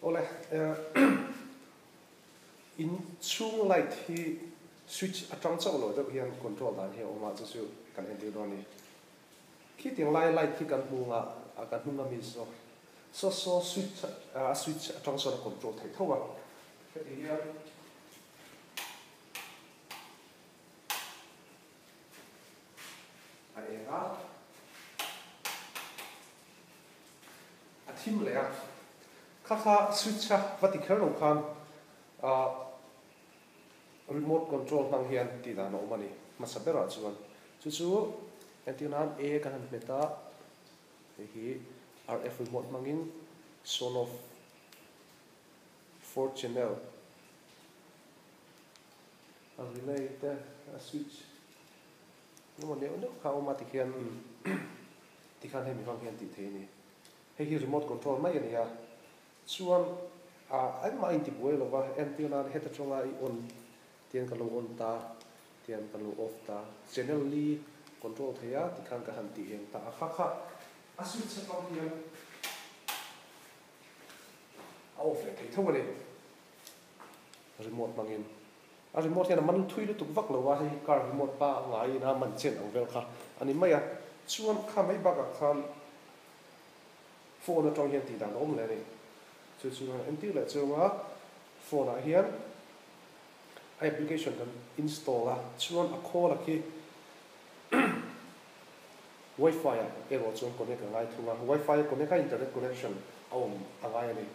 ole in chung light hi switch atang chau lo da hian control dan he oma chu chu kan en ti do ni khi tiếng light khi kan hunga kan hunga mi so switch atang so control thai thowa cái gì thim lệ kha switch vertical lo khan remote control mang hian ti da no mani masabera chuan chu antenna a kan han meta hi RF remote mangin son of 4 channel a relay te a switch no ne no kha ma ti hian ti khan he mi wang hian ti the ni he remote control mai ani ya chuan ai mai ti boi lo wa antenna he ta chonga I on tian ka lo on ta tian ka lo off ta channel li control thaya ti khan ka han ti heng ta kha a switch sa tong hian a off le thei thawani remote mangin a remote hian man thui lu tuk vak lo wa he car remote pa ngai na man chen ang vel kha ani mai a chuan kha mai ba ka khan phone atong hian ti dan om le ni chu anti le chunga phone a hian application kan install a chuan a call a ki wifi a ero chuan connect ngai thunga wifi connect internet connection om angai ani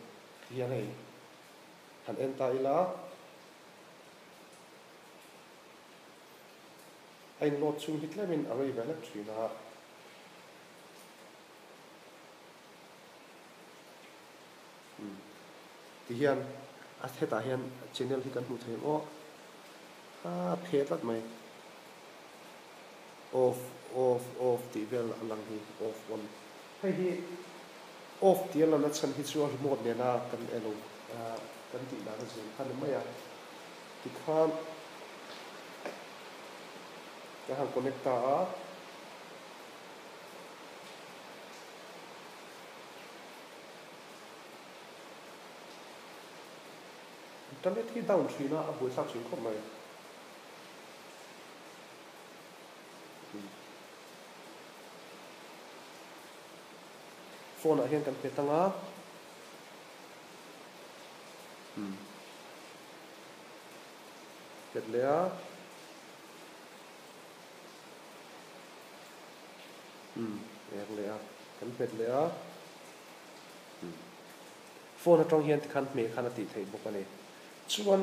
hian hei han enta ila ein lot chung hitlemin array vela trina ti hian a theta hian channel hi kan hmu thei o phelat mai off ti vel alang hi off on hei hi off ti ala na chan hi chu remote ne na kan elo kan ti na chu kan mai a ti khan ka han connecta a internet hi down trina a boi sak chin khom mai phone a hian kan pe tanga pet lea lea kan pet lea phone atong hian ti khan me khan ati thei bok ani chuan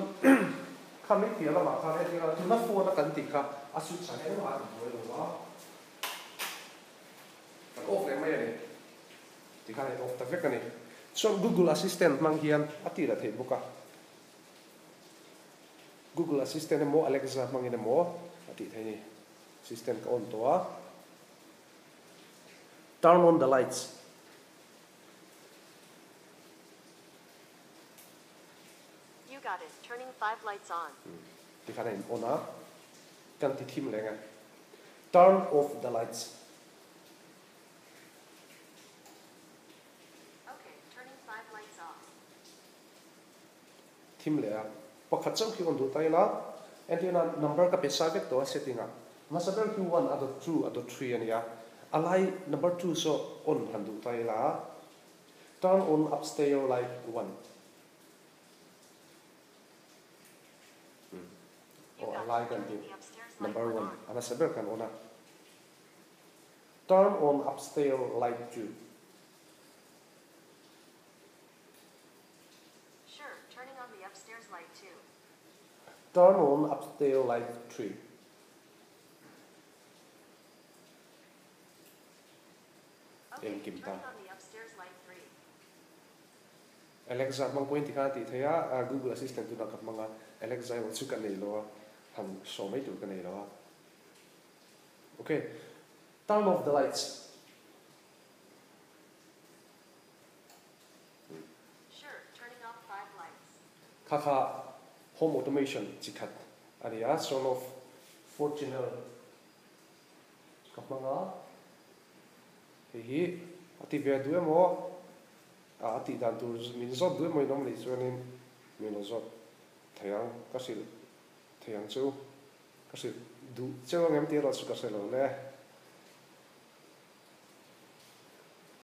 khan me ti ala ma khan he tinga tuna phone a kan ti kha a su chan he ma boi lo wa kan off le mai ani ti khan he off ta vek ani chuan Google Assistant mang hian ati la thei boka Google Assistant emo Alexa mangin emo ati thei ni system ka on to a turn on the lights you got it turning 5 lights on ti khan he on a kan ti thim lenga turn off the lights okay turning 5 lights off thim le a pakhat chau ki on du tai la antenna number ka pesa vek to setting a masaber q1 adot 2 adot 3 ania alai number 2 so on han du tai la turn on upstairs light 1 alai kan ti number 1 ana saber kan ona turn on upstairs light 2 sure turning on the upstairs light 2 turn on upstairs light 3 okay kim ta turning on the upstairs light 3 Alexa mang point ti kha ti thaya Google Assistant tu na kap manga Alexa wa chu kan nei lo han so mai tu kan nei lo okay turn off the lights sure turning off 5 lights kha home automation chikhat ania son of 4 channel kap manga hi ati ve du emo ti dan tur min zot du moi nom le chuanin min zot thayang ka sil thayang chu ka sil du chewang em ti ro chu ka selo le